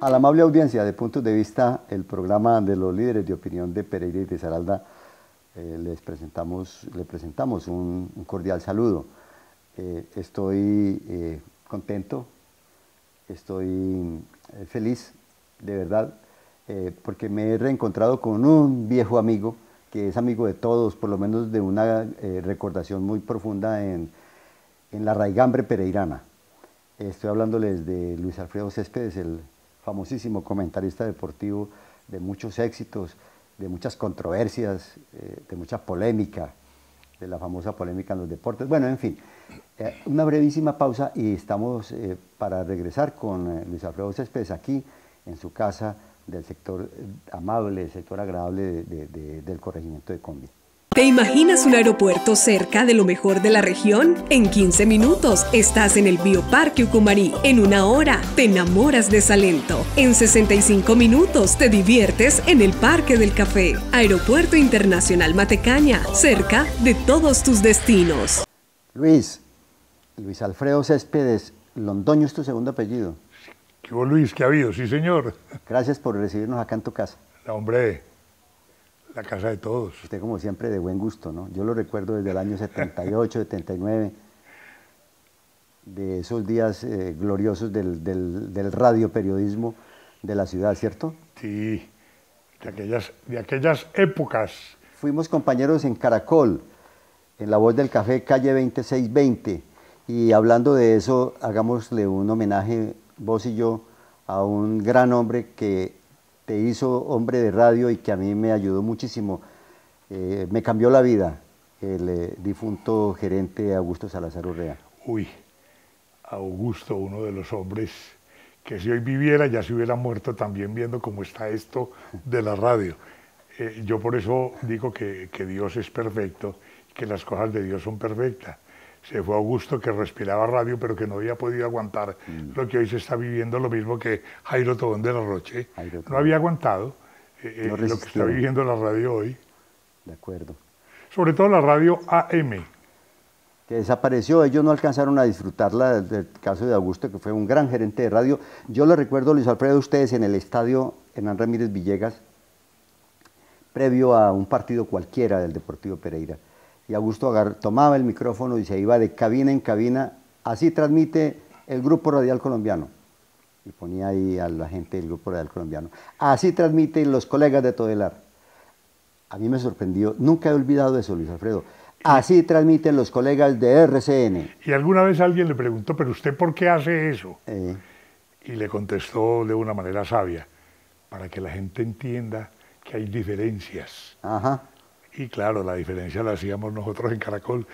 A la amable audiencia de Puntos de Vista, el programa de los líderes de opinión de Pereira y de Risaralda, le presentamos un cordial saludo. Estoy contento, estoy feliz, de verdad, porque me he reencontrado con un viejo amigo, que es amigo de todos, por lo menos de una recordación muy profunda en la raigambre pereirana. Estoy hablándoles de Luis Alfredo Céspedes, el famosísimo comentarista deportivo de muchos éxitos, de muchas controversias, de mucha polémica, de la famosa polémica en los deportes. Bueno, en fin, una brevísima pausa y estamos para regresar con Luis Alfredo Céspedes aquí en su casa del sector amable, sector agradable del corregimiento de Combi. ¿Te imaginas un aeropuerto cerca de lo mejor de la región? En 15 minutos estás en el Bioparque Ucumarí. En 1 hora te enamoras de Salento. En 65 minutos te diviertes en el Parque del Café. Aeropuerto Internacional Matecaña, cerca de todos tus destinos. Luis Alfredo Céspedes Londoño es tu segundo apellido. ¿Qué hubo, Luis? ¿Qué ha habido? Sí, señor. Gracias por recibirnos acá en tu casa. Hombre, la casa de todos. Usted, como siempre, de buen gusto, ¿no? Yo lo recuerdo desde el año 78, 79, de esos días gloriosos del radioperiodismo de la ciudad, ¿cierto? Sí, de aquellas épocas. Fuimos compañeros en Caracol, en La Voz del Café, calle 2620, y hablando de eso, hagámosle un homenaje, vos y yo, a un gran hombre que te hizo hombre de radio y que a mí me ayudó muchísimo, me cambió la vida, el difunto gerente Augusto Salazar Urrea. Uy, Augusto, uno de los hombres que si hoy viviera ya se hubiera muerto también viendo cómo está esto de la radio. Yo por eso digo que Dios es perfecto, que las cosas de Dios son perfectas. Se fue Augusto, que respiraba radio, pero que no había podido aguantar lo que hoy se está viviendo, lo mismo que Jairo Tobón de la Roche. No había aguantado lo que está viviendo la radio hoy. De acuerdo. Sobre todo la radio AM. Que desapareció, ellos no alcanzaron a disfrutarla, del caso de Augusto, que fue un gran gerente de radio. Yo le recuerdo, Luis Alfredo, a ustedes en el estadio Hernán Ramírez Villegas, previo a un partido cualquiera del Deportivo Pereira. Y Augusto tomaba el micrófono y se iba de cabina en cabina, así transmite el Grupo Radial Colombiano. Y ponía ahí a la gente del Grupo Radial Colombiano. Así transmiten los colegas de Todelar. A mí me sorprendió, nunca he olvidado eso, Luis Alfredo. Así transmiten los colegas de RCN. Y alguna vez alguien le preguntó, ¿pero usted por qué hace eso? Y le contestó de una manera sabia, para que la gente entienda que hay diferencias. Ajá. Y claro, la diferencia la hacíamos nosotros en Caracol.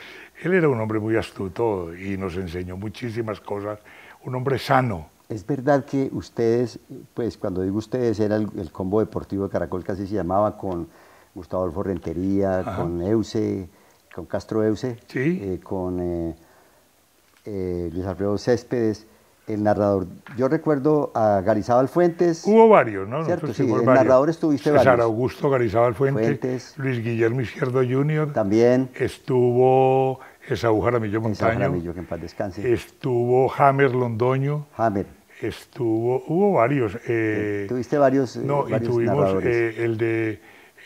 Él era un hombre muy astuto y nos enseñó muchísimas cosas, un hombre sano. Es verdad que ustedes, pues cuando digo ustedes, era el combo deportivo de Caracol, que así se llamaba, con Gustavo Adolfo Rentería, ajá, con Euse, con Castro Euse, sí, con Luis Alfredo Céspedes, el narrador. Yo recuerdo a Garizábal Fuentes. Hubo varios, ¿no? Cierto, sí, el narrador estuviste varios. César Augusto Garizábal Fuentes, Luis Guillermo Izquierdo Jr. También. Estuvo Esaú Jaramillo Montaño. Esaú Jaramillo, que en paz descanse. Estuvo James Londoño. James. Hubo varios. Tuviste varios No, varios y tuvimos narradores.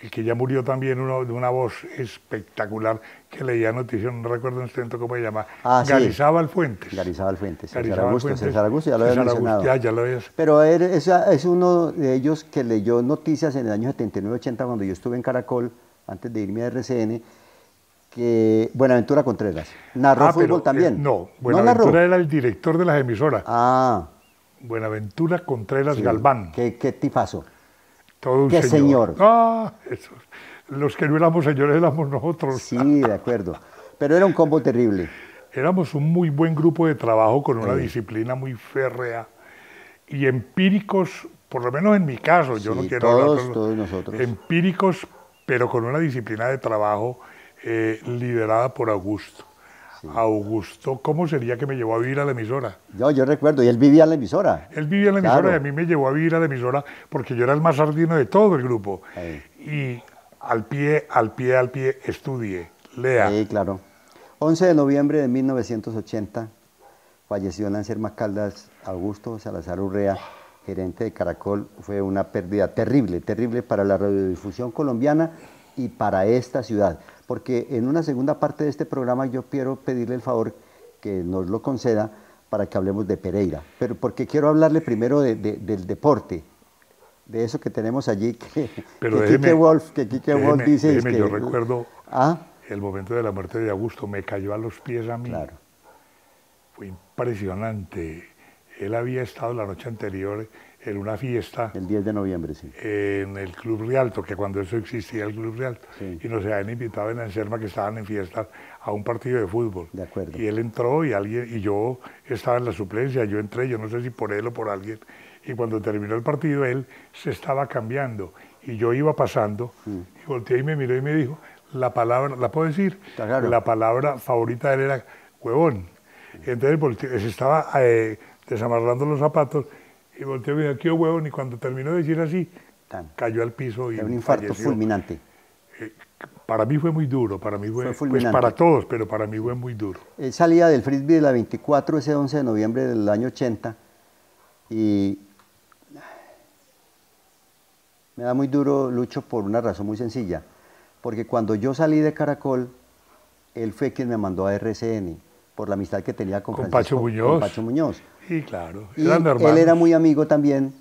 el que ya murió también, uno de una voz espectacular, que leía noticias, no recuerdo en este momento cómo se llama, Garizábal Fuentes. Garizábal Fuentes, César Augusto, ya lo habías mencionado. Ya lo habías. Pero es uno de ellos que leyó noticias en el año 79-80, cuando yo estuve en Caracol, antes de irme a RCN, que Buenaventura Contreras narró fútbol también. No, Buenaventura era el director de las emisoras. Buenaventura Contreras, sí, Galván. ¿Qué tipazo? Todo un señor. Los que no éramos señores éramos nosotros. Sí, de acuerdo. Pero era un combo terrible. Éramos un muy buen grupo de trabajo con una disciplina muy férrea y empíricos, por lo menos en mi caso, yo no quiero hablar todos nosotros. Empíricos, pero con una disciplina de trabajo liderada por Augusto. Sí. Augusto, ¿cómo sería que me llevó a vivir a la emisora? Yo recuerdo, y él vivía en la emisora. Él vivía en la emisora, y a mí me llevó a vivir a la emisora porque yo era el más sardino de todo el grupo. Y al pie, estudie, lea. Sí, claro. 11 de noviembre de 1980 falleció en Lancermas Caldas Augusto Salazar Urrea, gerente de Caracol, fue una pérdida terrible, terrible para la radiodifusión colombiana y para esta ciudad. Porque en una segunda parte de este programa yo quiero pedirle el favor que nos lo conceda para que hablemos de Pereira. Pero porque quiero hablarle primero del deporte, de eso que tenemos allí, que Quique Wolf dice... Déjeme, yo recuerdo el momento de la muerte de Augusto, me cayó a los pies a mí. Claro. Fue impresionante. Él había estado la noche anterior en una fiesta. El 10 de noviembre, sí. En el Club Rialto, que cuando eso existía el Club Rialto. Sí. Y nos habían invitado en la Enserma, que estaban en fiesta, a un partido de fútbol. De acuerdo. Y él entró y yo estaba en la suplencia, yo entré, yo no sé si por él o por alguien. Y cuando terminó el partido, él se estaba cambiando. Y yo iba pasando, y volteé y me miró y me dijo, la palabra, ¿la puedo decir? Claro. La palabra favorita de él era huevón. Entonces volteé, se estaba desamarrando los zapatos y volteó y me dijo, ¿qué huevón? Y cuando terminó de decir así, cayó al piso y un infarto falleció. Fulminante. Para mí fue muy duro, para mí fue fulminante. Pues para todos, pero para mí fue muy duro. Él salía del frisbee de la 24 ese 11 de noviembre del año 80 y me da muy duro, Lucho, por una razón muy sencilla, porque cuando yo salí de Caracol, él fue quien me mandó a RCN, por la amistad que tenía con Pacho Muñoz. Con Pacho Muñoz. Sí, claro. Y él era muy amigo también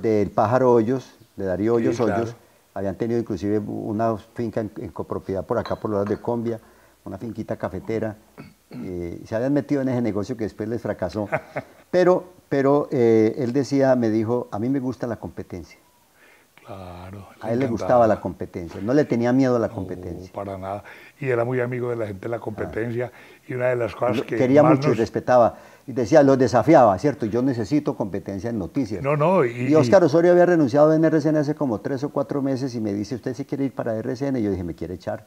del Pájaro Hoyos, de Darío Hoyos Hoyos. Claro. Habían tenido inclusive una finca en copropiedad por acá, por los lados de Combia, una finquita cafetera. Se habían metido en ese negocio que después les fracasó. Pero él decía, me dijo, a mí me gusta la competencia. Claro. A él le gustaba la competencia, no le tenía miedo a la competencia. No, para nada. Y era muy amigo de la gente de la competencia. Y una de las cosas que quería mucho y respetaba. Y decía, los desafiaba, ¿cierto? Yo necesito competencia en noticias. Y Óscar Osorio había renunciado en RCN hace como 3 o 4 meses y me dice, ¿usted se quiere ir para RCN? Y yo dije, ¿me quiere echar?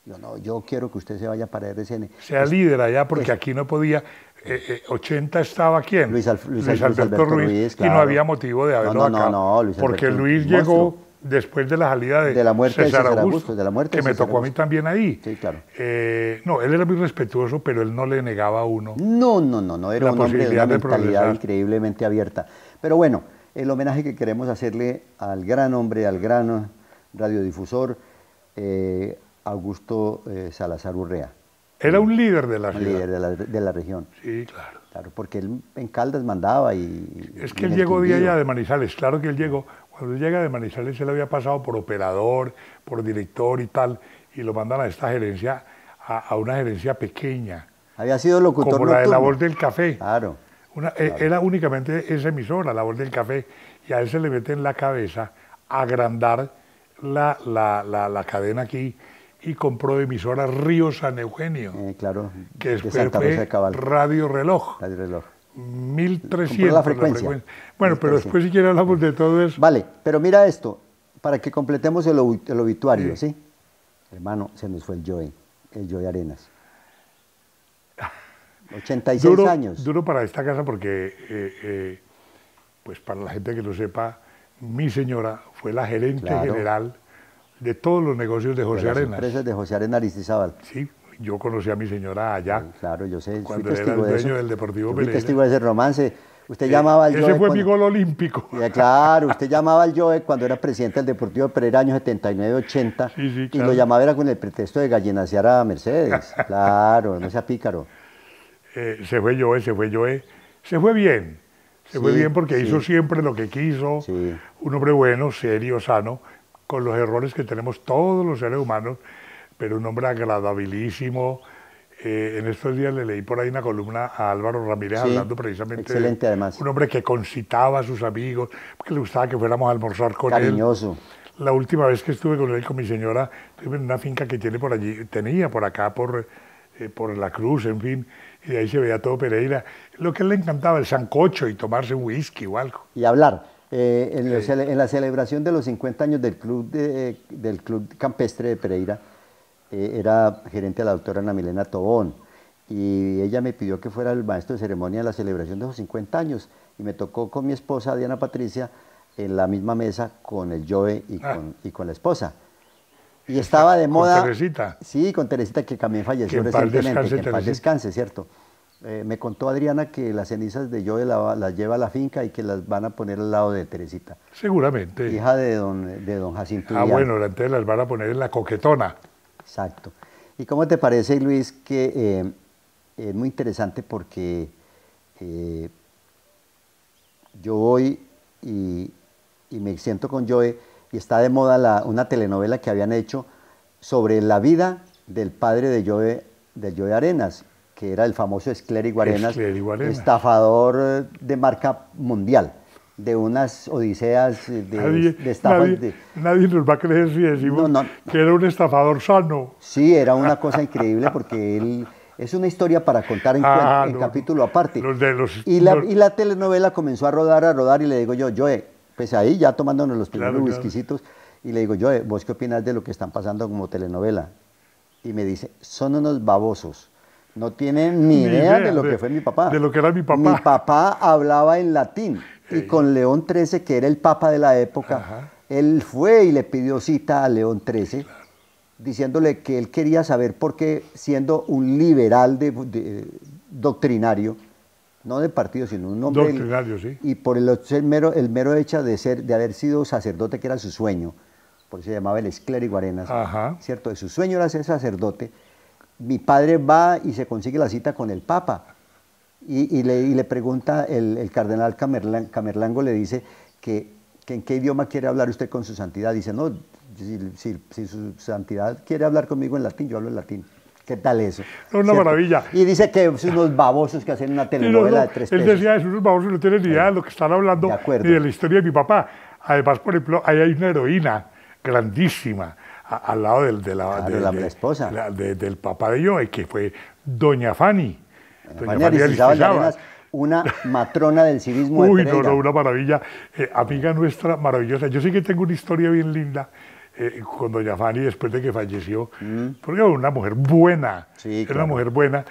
Yo, no, yo quiero que usted se vaya para RCN. Sea líder allá, porque aquí no podía... 80 estaba ¿quién? Luis Alberto Ruiz, claro. Y no había motivo de haberlo acá. No, Luis porque Alberto, Luis llegó después de la salida de la muerte César de César Augusto, de la muerte que de me tocó a mí también ahí. Sí, claro. No, él era muy respetuoso, pero él no le negaba a uno. No, era un hombre de una mentalidad increíblemente abierta. Pero bueno, el homenaje que queremos hacerle al gran hombre, al gran radiodifusor, Augusto Salazar Urrea. Era un líder de la ciudad. Un líder de la región. Sí, claro. Claro, porque él en Caldas mandaba y... Es que él llegó de allá de Manizales, claro que él llegó. Cuando él llega de Manizales, él había pasado por operador, por director y tal, y lo mandan a esta gerencia, a una gerencia pequeña. Había sido locutor como la de La Voz del Café. Claro. Claro. Era únicamente esa emisora, La Voz del Café, y a él se le mete en la cabeza agrandar la cadena aquí, y compró emisora Río San Eugenio, claro, que después fue Radio Reloj. Radio Reloj. 1300 la frecuencia. Bueno, pero después si quiere hablamos de todo eso. Vale, pero mira esto, para que completemos el obituario, ¿sí? Hermano, se nos fue el Joe Arenas. 86 años. Duro para esta casa porque, pues para la gente que lo sepa, mi señora fue la gerente general de todos los negocios de José Arenas. Las empresas de José Arenas Aristizábal. Sí, yo conocí a mi señora allá. Sí, claro, yo sé. Cuando era el dueño del Deportivo Pereira. Fui testigo de ese romance. Usted llamaba al Joe. Ese fue mi gol olímpico. Claro, usted llamaba al Joe cuando era presidente del Deportivo Pereira, años 79-80. Sí, claro. Y lo llamaba era con el pretexto de gallinasear a Mercedes. Claro, no sea pícaro. Se fue Joe. Se fue bien. Se fue bien porque hizo siempre lo que quiso. Sí. Un hombre bueno, serio, sano, con los errores que tenemos todos los seres humanos, pero un hombre agradabilísimo. En estos días le leí por ahí una columna a Álvaro Ramírez hablando precisamente excelente, además. Un hombre que concitaba a sus amigos, que le gustaba que fuéramos a almorzar con Cariñoso. él. La última vez que estuve con él, con mi señora, estuve en una finca que tiene por allí, tenía por acá, por La Cruz, en fin, y de ahí se veía todo Pereira. Lo que a él le encantaba, el sancocho y tomarse un whisky o algo. Y hablar. En la celebración de los 50 años del Club Campestre de Pereira, era gerente la doctora Ana Milena Tobón, y ella me pidió que fuera el maestro de ceremonia de la celebración de los 50 años, y me tocó con mi esposa Diana Patricia en la misma mesa con el Joe y con la esposa. Y estaba de moda... ¿Con Teresita? Sí, con Teresita, que también falleció recientemente, que en paz descanse, ¿cierto? Me contó Adriana que las cenizas de Joe las lleva a la finca y que las van a poner al lado de Teresita. Seguramente. Hija de don Jacinto. Bueno, entonces las van a poner en la coquetona. Exacto. ¿Y cómo te parece, Luis, que es muy interesante porque yo voy y me siento con Joe y está de moda una telenovela que habían hecho sobre la vida del padre de Joe Arenas, que era el famoso Esclérigo Arenas, estafador de marca mundial, de unas odiseas de estafas. Nadie nos va a creer si decimos que era un estafador sano. Sí, era una cosa increíble porque él... Es una historia para contar en capítulo aparte. Y la telenovela comenzó a rodar y le digo yo, Joe, pues ahí ya tomándonos los primeros whiskycitos, y le digo, Joe, ¿vos qué opinas de lo que están pasando como telenovela? Y me dice, son unos babosos. No tienen ni idea de lo que fue mi papá. De lo que era mi papá. Mi papá hablaba en latín. Y con León XIII, que era el papa de la época, él fue y le pidió cita a León XIII, diciéndole que él quería saber por qué, siendo un liberal doctrinario, no de partido, sino un hombre doctrinario, sí. Y por el mero hecho de haber sido sacerdote, que era su sueño, por eso se llamaba el Esclérigo Arenas, ¿cierto? De su sueño era ser sacerdote. Mi padre va y se consigue la cita con el Papa y le pregunta el cardenal Camerlango, le dice que en qué idioma quiere hablar usted con su santidad. Dice, no, si su santidad quiere hablar conmigo en latín, yo hablo en latín. ¿Qué tal eso? Una maravilla. Y dice que son unos babosos que hacen una telenovela de 3 pesos. Él decía eso, unos babosos no tienen ni idea de lo que están hablando ni de la historia de mi papá. Además, por ejemplo, ahí hay una heroína grandísima al lado de la esposa del papá de Joe, que fue Doña Fanny. Doña Fanny Arenas, una matrona del civismo de Pereira. No, una maravilla. Amiga nuestra, maravillosa. Yo sí que tengo una historia bien linda con Doña Fanny después de que falleció, porque era una mujer buena, una mujer buena,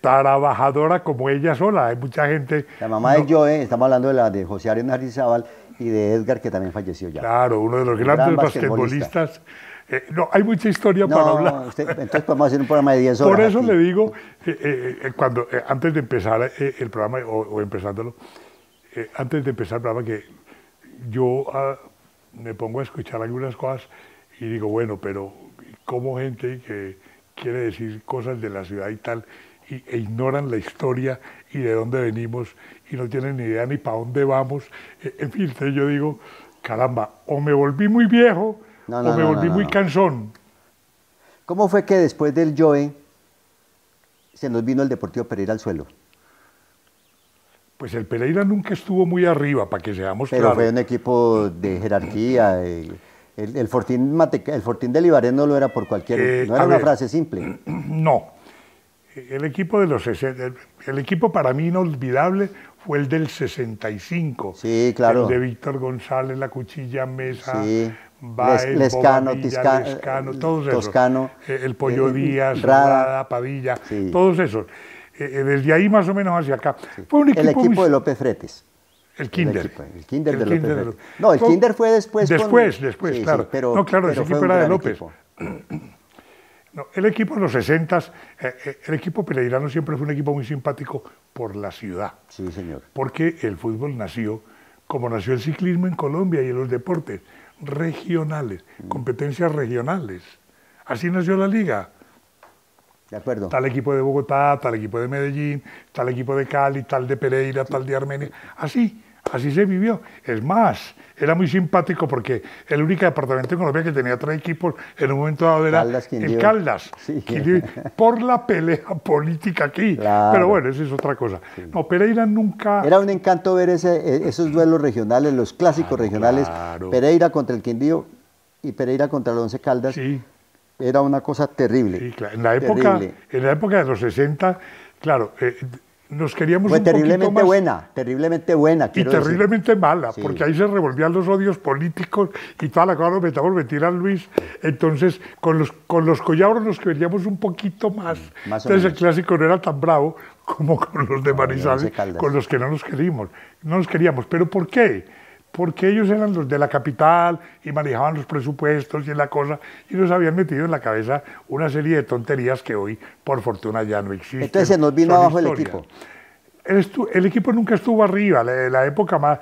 trabajadora como ella sola. Hay mucha gente... La mamá de Joe, estamos hablando de José Arenas Arizábal y de Edgar, que también falleció ya. Claro, uno de los grandes basquetbolistas. No, hay mucha historia para hablar. Entonces podemos hacer un programa de 10 horas. Por eso le digo, antes de empezar el programa, o empezándolo, antes de empezar el programa, que yo me pongo a escuchar algunas cosas y digo, bueno, pero como gente que quiere decir cosas de la ciudad y tal, e ignoran la historia y de dónde venimos, y no tienen ni idea ni para dónde vamos, en fin, entonces yo digo, caramba, o me volví muy viejo, o me volví muy cansón. ¿Cómo fue que después del Joe se nos vino el Deportivo Pereira al suelo? Pues el Pereira nunca estuvo muy arriba, para que seamos claros. Pero fue un equipo de jerarquía. El Fortín del Ibarén no lo era por cualquier... no era una frase simple. No. El equipo de los 60... El equipo para mí inolvidable fue el del 65. Sí, claro. El de Víctor González, La Cuchilla Mesa... Sí. Baez, Lescano, todos esos. Toscano, el Pollo Díaz, Rada, Padilla, todos esos. Desde ahí más o menos hacia acá. Sí. Fue un equipo el equipo de López Fretes. El Kinder. El Kinder de López Fretes. No, el Kinder fue después. Después, claro. Sí, pero, no, claro, ese equipo era de López. No, el equipo de los 60, el equipo pereirano siempre fue un equipo muy simpático por la ciudad. Sí, señor. Porque el fútbol nació, como nació el ciclismo en Colombia y en los deportes, regionales, competencias regionales. Así nació la liga. De acuerdo. Tal equipo de Bogotá, tal equipo de Medellín, tal equipo de Cali, tal de Pereira, tal de Armenia. Así se vivió. Es más, era muy simpático porque el único departamento en Colombia que tenía 3 equipos en un momento dado era el Caldas. Sí. Por la pelea política aquí. Claro. Pero bueno, eso es otra cosa. Sí. No, Pereira nunca... Era un encanto ver esos duelos regionales, los clásicos regionales. Claro. Pereira contra el Quindío y Pereira contra el Once Caldas. Sí. Era una cosa terrible. Sí, claro. En la época de los 60, claro, nos queríamos fue un poquito más... terriblemente buena. Y terriblemente mala, sí. Porque ahí se revolvían los odios políticos y toda la cosa nos metíamos mentir a Luis. Entonces, con los Collabros nos queríamos un poquito más. Entonces el clásico no era tan bravo como con los de Manizales, con los que no nos queríamos. ¿Pero por qué? porque ellos eran los de la capital y manejaban los presupuestos y la cosa, y nos habían metido en la cabeza una serie de tonterías que hoy, por fortuna, ya no existen. Entonces se nos vino Son abajo el historia. equipo. El equipo nunca estuvo arriba, la época más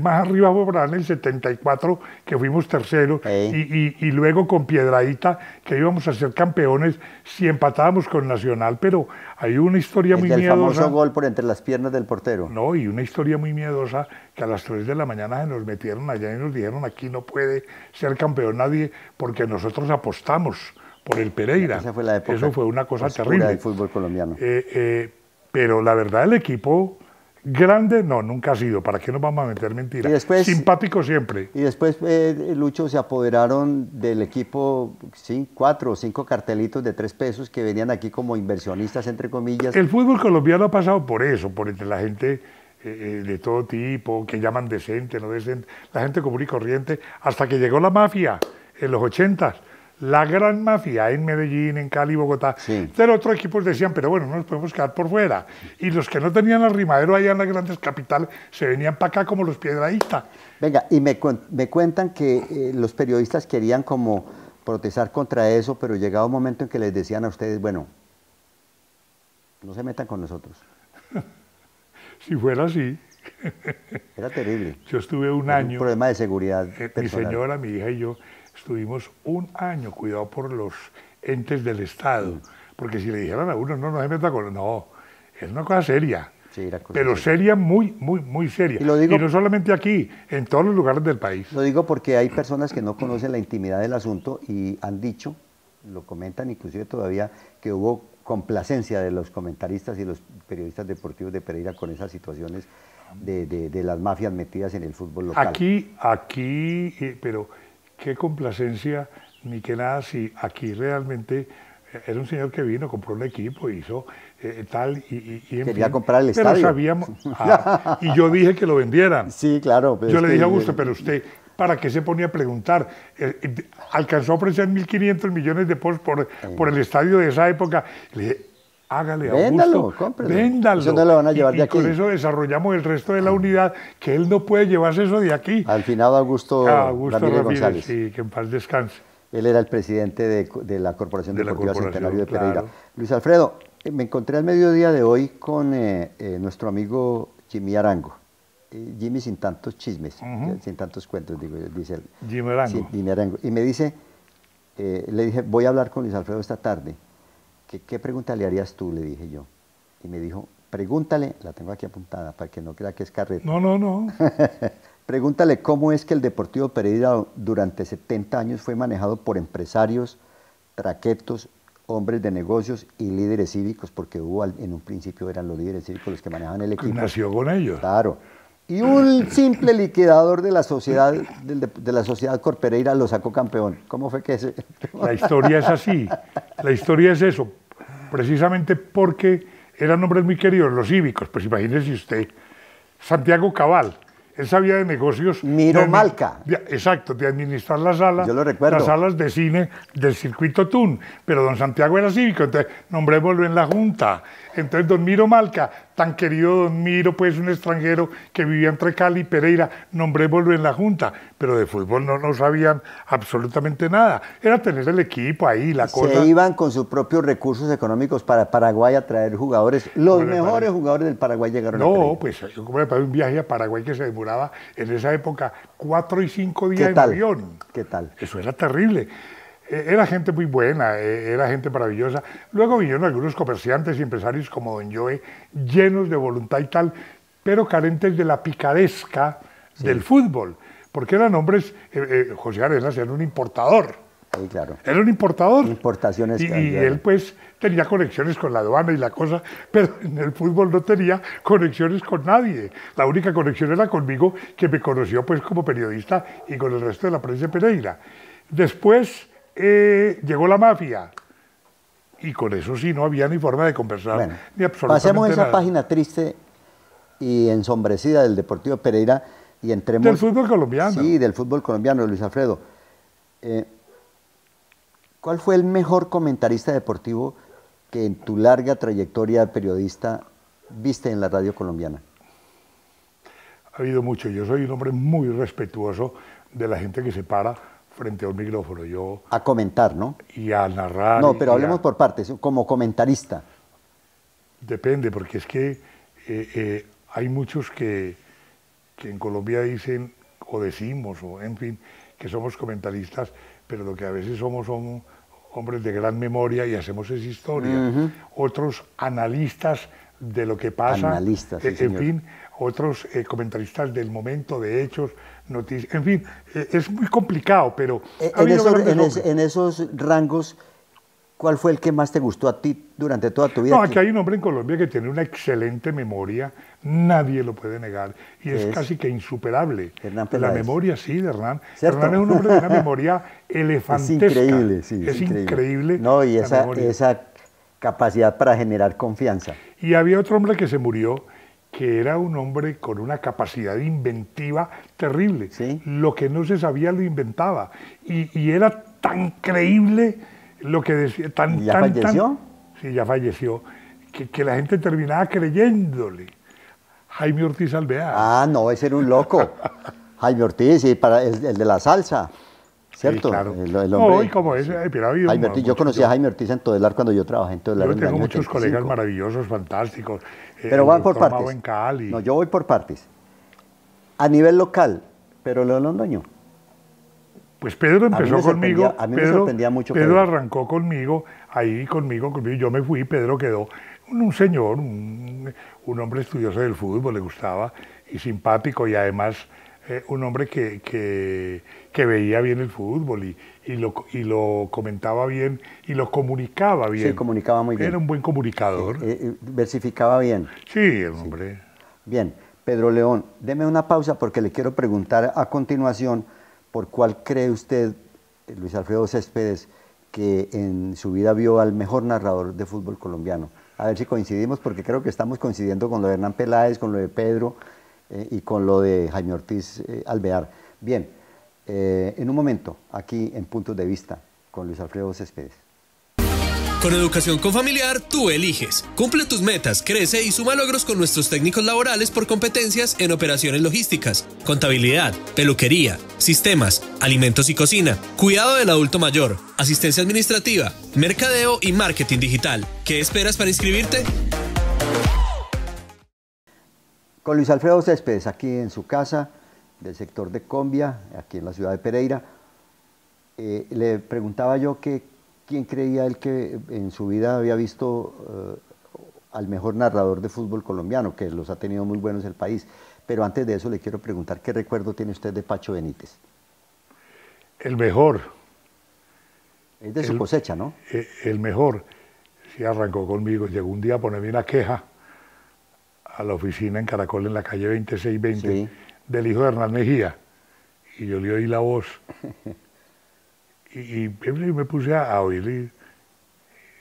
arriba fue para en el 74, que fuimos terceros, y luego con Piedradita, que íbamos a ser campeones si empatábamos con Nacional, pero hay una historia muy El miedosa. famoso gol por entre las piernas del portero. No, y una historia muy miedosa, que a las 3 de la mañana se nos metieron allá y nos dijeron, aquí no puede ser campeón nadie, porque nosotros apostamos por el Pereira. Esa fue la época. Eso fue una cosa oscura terrible. del fútbol colombiano. Pero la verdad, el equipo grande, no, nunca ha sido. ¿Para qué nos vamos a meter mentiras? Y después- Simpático siempre. Y después, Lucho, se apoderaron del equipo 4 o 5 cartelitos de 3 pesos que venían aquí como inversionistas, entre comillas. El fútbol colombiano ha pasado por eso, por entre la gente de todo tipo, que llaman decente, no decente, la gente común y corriente, hasta que llegó la mafia en los 80s. La gran mafia en Medellín, en Cali, Bogotá. Sí. Entonces los otros equipos decían, pero bueno, no nos podemos quedar por fuera. Y los que no tenían arrimadero allá en las grandes capitales se venían para acá como los Piedradistas. Venga, y me cuentan que los periodistas querían como protestar contra eso, pero llegaba un momento en que les decían a ustedes, bueno, no se metan con nosotros. Si fuera así, Era terrible. yo estuve un Era año. un problema de seguridad Mi personal. señora, mi hija y yo estuvimos un año cuidados por los entes del Estado, porque si le dijeran a uno, no se meta con... No, es una cosa seria, Sí, era cosa pero seria, muy, muy, muy seria. Y lo digo- no solamente aquí, en todos los lugares del país. Lo digo porque hay personas que no conocen la intimidad del asunto y han dicho, lo comentan inclusive todavía, que hubo complacencia de los comentaristas y los periodistas deportivos de Pereira con esas situaciones de las mafias metidas en el fútbol local. Pero qué complacencia, ni que nada, si aquí realmente era un señor que vino, compró un equipo, hizo tal, y en Quería fin, comprar el pero estadio. sabíamos, y yo dije que lo vendieran. Sí, claro. pero Yo es le que- dije a Augusto, pero usted, ¿para qué se ponía a preguntar? Alcanzó a ofrecer 1.500 millones de pesos por el estadio de esa época. Le dije, hágale, Véndalo, Augusto, cómprelo. véndalo. Eso no lo van a llevar Y de aquí. con eso desarrollamos el resto de la unidad, que él no puede llevarse eso de aquí. Al finado Augusto, Augusto Ramírez Ramírez, González. sí, que en paz descanse. Él era el presidente de la Corporación De la Deportiva corporación, Centenario de Pereira. claro. Luis Alfredo, me encontré al mediodía de hoy con nuestro amigo Jimmy Arango. Jimmy sin tantos chismes, sin tantos cuentos, dice él. Jimmy Arango. Sí, Jimmy Arango. Y me dice, le dije, voy a hablar con Luis Alfredo esta tarde. ¿Qué pregunta le harías tú? Le dije yo. Y me dijo, pregúntale, la tengo aquí apuntada para que no crea que es carreta. No. Pregúntale cómo es que el Deportivo Pereira durante 70 años fue manejado por empresarios, traquetos, hombres de negocios y líderes cívicos, porque en un principio eran los líderes cívicos los que manejaban el equipo. Nació con ellos. Claro. Y un simple liquidador de la sociedad, de la sociedad Corpereira lo sacó campeón. ¿Cómo fue que ese? La historia es así. La historia es eso. Precisamente porque eran hombres muy queridos, los cívicos. Pues imagínese usted, Santiago Cabal. Él sabía de negocios. Miro Malca. Exacto, de administrar las salas. Yo lo recuerdo. Las salas de cine del circuito TUN. Pero don Santiago era cívico, entonces nombrémoslo en la Junta. Entonces don Miro Malca, tan querido don Miro, pues un extranjero que vivía entre Cali y Pereira, nombrémoslo en la Junta. Pero de fútbol no sabían absolutamente nada. Era tener el equipo ahí, la cosa. Se iban con sus propios recursos económicos para Paraguay a traer jugadores. Los Bueno, mejores jugadores del Paraguay llegaron a Pereira. No, pues yo como me pasé un viaje a Paraguay que se demoraba en esa época 4 y 5 días ¿Qué en tal? avión. ¿Qué tal? Eso era terrible. Era gente muy buena, era gente maravillosa. Luego vinieron algunos comerciantes y empresarios como don Joe, llenos de voluntad y tal, pero carentes de la picaresca del fútbol, porque eran hombres, José Arenas era un importador. Sí, claro. Era un importador. Importaciones. Y cambiaron. él pues tenía conexiones con la aduana y la cosa, pero en el fútbol no tenía conexiones con nadie. La única conexión era conmigo, que me conoció pues como periodista y con el resto de la prensa de Pereira. Después llegó la mafia y con eso sí no había ni forma de conversar, Bueno, ni absolutamente pasemos esa nada. página triste y ensombrecida del Deportivo Pereira y entremos... Del fútbol colombiano. Sí, del fútbol colombiano, Luis Alfredo. ¿Cuál fue el mejor comentarista deportivo que en tu larga trayectoria de periodista viste en la radio colombiana? ha habido mucho. Yo soy un hombre muy respetuoso de la gente que se para frente a un micrófono. Yo, A comentar, ¿no? y a narrar. No, pero hablemos por partes, como comentarista. Depende, porque es que hay muchos que en Colombia dicen, o decimos, o en fin, que somos comentaristas, pero lo que a veces somos son hombres de gran memoria y hacemos esa historia. Otros analistas de lo que pasa, Analistas, sí, en señor. fin, otros comentaristas del momento, de hechos, noticias, en fin, es muy complicado, pero ha habido grandes hombres. En esos rangos, ¿cuál fue el que más te gustó a ti durante toda tu vida? No, aquí hay un hombre en Colombia que tiene una excelente memoria, nadie lo puede negar, y es casi que insuperable. Hernán La Peláez. memoria, sí, de Hernán. ¿Cierto? Hernán es un hombre de una memoria elefantesca. Es increíble, sí. Es increíble. No, y la esa memoria. capacidad para generar confianza. Y había otro hombre que se murió, que era un hombre con una capacidad inventiva terrible. Sí. Lo que no se sabía lo inventaba. Y era tan creíble lo que decía. ¿Y ya falleció? Sí, ya falleció. Que la gente terminaba creyéndole. Jaime Ortiz Alvear. Ah, no, ese era un loco. Jaime Ortiz, sí, el de la salsa. ¿Cierto? Sí, claro. El hombre, No, y como ese, pero ha habido Jaime Ortiz, yo conocí a Jaime Ortiz en Todelar cuando yo trabajé en Todelar. Yo en el tengo año muchos 85. colegas maravillosos, fantásticos. Pero El van por doctor partes. Mau en Cali. No, yo voy por partes. A nivel local, pero lo de Londoño. Pues Pedro empezó conmigo. A mí me sorprendía mucho Pedro Pedro. arrancó conmigo, ahí conmigo. Yo me fui, Pedro quedó un señor, un hombre estudioso del fútbol, le gustaba, y simpático, y además un hombre que veía bien el fútbol y lo comentaba bien y lo comunicaba bien. Sí, comunicaba muy bien. Era un buen comunicador. Versificaba bien. Sí, el hombre. Bien, Pedro León, deme una pausa porque le quiero preguntar a continuación por cuál cree usted, Luis Alfredo Céspedes, que en su vida vio al mejor narrador de fútbol colombiano. A ver si coincidimos, porque creo que estamos coincidiendo con lo de Hernán Peláez, con lo de Pedro y con lo de Jaime Ortiz Alvear. Bien, en un momento, aquí en Puntos de Vista, con Luis Alfredo Céspedes. Con Educación Confamiliar, tú eliges. Cumple tus metas, crece y suma logros con nuestros técnicos laborales por competencias en operaciones logísticas, contabilidad, peluquería, sistemas, alimentos y cocina, cuidado del adulto mayor, asistencia administrativa, mercadeo y marketing digital. ¿Qué esperas para inscribirte? Con Luis Alfredo Céspedes, aquí en su casa, del sector de Combia, aquí en la ciudad de Pereira. Le preguntaba yo quién creía él que en su vida había visto al mejor narrador de fútbol colombiano, que los ha tenido muy buenos el país. Pero antes de eso le quiero preguntar, ¿qué recuerdo tiene usted de Pacho Benítez? El mejor. Es de su cosecha, ¿no? El mejor. Sí, arrancó conmigo. Llegó un día a ponerme una queja a la oficina en Caracol, en la calle 2620, Sí. del hijo de Hernán Mejía. Y yo le oí la voz. Y me puse a oírle.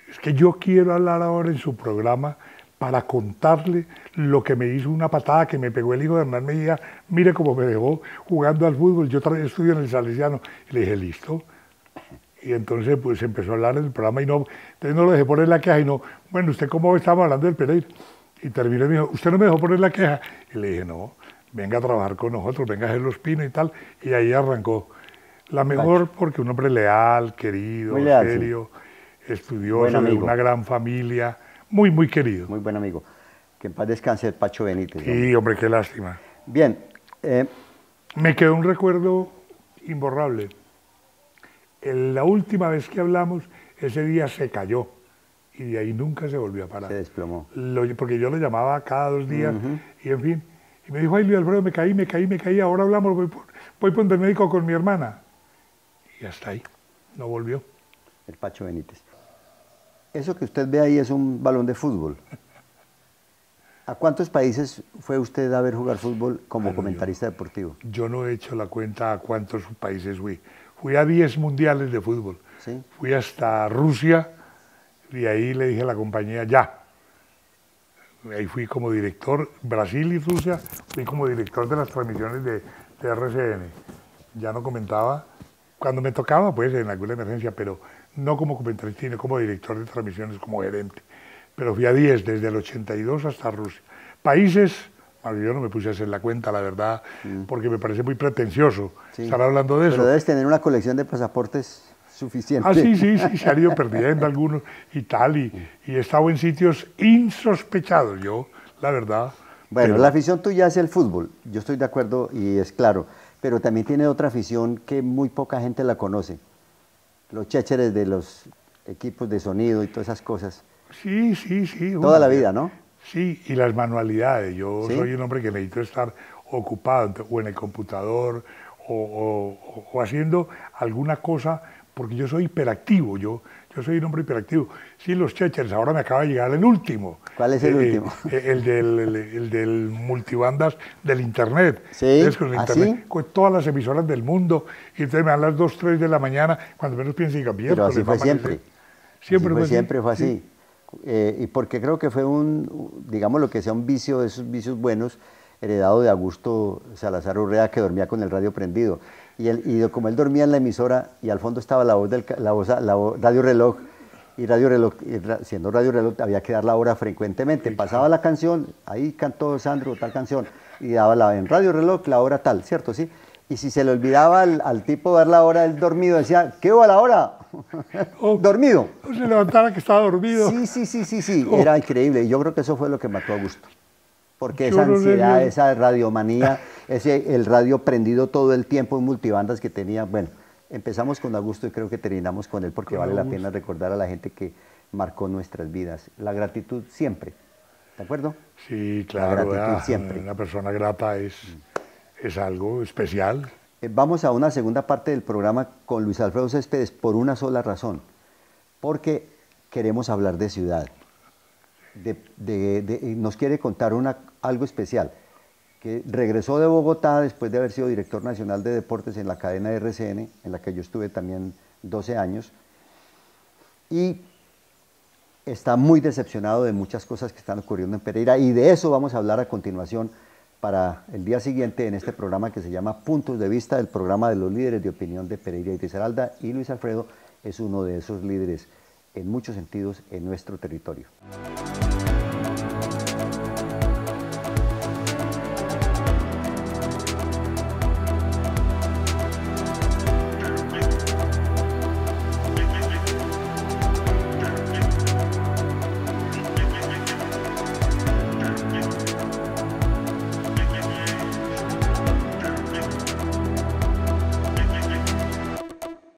Es que yo quiero hablar ahora en su programa para contarle lo que me hizo una patada que me pegó el hijo de Hernán Mejía. Mire cómo me dejó jugando al fútbol. Yo estudio en el Salesiano. Y le dije, listo. Y entonces pues empezó a hablar en el programa entonces no lo dejé poner la queja y no, bueno, ¿usted cómo estamos hablando del Pereira? Y terminó y me dijo, ¿usted no me dejó poner la queja? Y le dije, no, venga a trabajar con nosotros, venga a hacer los pinos y tal. Y ahí arrancó. La mejor porque un hombre leal, querido, Muy leal, serio, estudioso, Buen de amigo. una gran familia, muy, muy querido. Muy buen amigo. Que en paz descanse el Pacho Benítez. ¿no? Sí, hombre, qué lástima. Bien, Me quedó un recuerdo imborrable. La última vez que hablamos, ese día se cayó y de ahí nunca se volvió a parar. se desplomó. Porque yo lo llamaba cada 2 días y en fin. Y me dijo, ay, Luis Alfredo, me caí, ahora hablamos, voy por el médico con mi hermana. Y hasta ahí, no volvió. El Pacho Benítez. Eso que usted ve ahí es un balón de fútbol. ¿A cuántos países fue usted a ver jugar fútbol como comentarista deportivo? Yo no he hecho la cuenta a cuántos países fui. Fui a 10 mundiales de fútbol. ¿Sí? Fui hasta Rusia y ahí le dije a la compañía, ya. Ahí fui como director, Brasil y Rusia, fui como director de las transmisiones de RCN. Ya no comentaba, cuando me tocaba, pues en alguna emergencia, pero no como comentarista, sino como director de transmisiones, como gerente. Pero fui a 10, desde el 82 hasta Rusia. Países, Mario, yo no me puse a hacer la cuenta, la verdad, porque me parece muy pretencioso estar hablando de eso. Pero debes tener una colección de pasaportes suficiente. Ah, sí, se han ido perdiendo algunos y tal, y he estado en sitios insospechados, yo, la verdad. Bueno, pero la afición tuya es el fútbol, yo estoy de acuerdo y es claro, pero también tiene otra afición que muy poca gente la conoce, los chécheres de los equipos de sonido y todas esas cosas. Sí. Toda la vida, ¿no? Sí, y las manualidades. Yo ¿Sí? soy un hombre que necesito estar ocupado o en el computador o haciendo alguna cosa, porque yo soy hiperactivo, yo soy un hombre hiperactivo. Sí, los Chechers, ahora me acaba de llegar el último. ¿Cuál es el último? El del multibandas del Internet. ¿Sí? Entonces, con el ¿Ah, Internet, sí? con todas las emisoras del mundo, y entonces me dan las 2, 3 de la mañana, cuando menos pienso, diga, Pero así fue siempre. Siempre fue así. Y porque creo que fue digamos lo que sea un vicio, de esos vicios buenos, heredado de Augusto Salazar Urrea, que dormía con el radio prendido. Y como él dormía en la emisora y al fondo estaba la voz Radio Reloj, siendo Radio Reloj había que dar la hora frecuentemente. Pasaba la canción, ahí cantó Sandro tal canción, y daba en Radio Reloj la hora tal, ¿cierto? ¿Sí? Y si se le olvidaba al tipo dar la hora, él dormido decía, ¿qué hubo a la hora? Dormido. O se levantara que estaba dormido. Sí, era increíble. Y yo creo que eso fue lo que mató a Augusto. Porque esa ansiedad, esa radiomanía, el radio prendido todo el tiempo en multibandas que tenía. Bueno, empezamos con Augusto y creo que terminamos con él porque vale la pena recordar a la gente que marcó nuestras vidas. La gratitud siempre. ¿De acuerdo? Sí, claro. La gratitud siempre. Una persona grata es algo especial. Vamos a una segunda parte del programa con Luis Alfredo Céspedes por una sola razón. Porque queremos hablar de ciudad. Nos quiere contar algo especial, que regresó de Bogotá después de haber sido director nacional de deportes en la cadena RCN, en la que yo estuve también 12 años, y está muy decepcionado de muchas cosas que están ocurriendo en Pereira, y de eso vamos a hablar a continuación para el día siguiente en este programa que se llama Puntos de Vista, el programa de los líderes de opinión de Pereira y Risaralda, y Luis Alfredo es uno de esos líderes en muchos sentidos en nuestro territorio.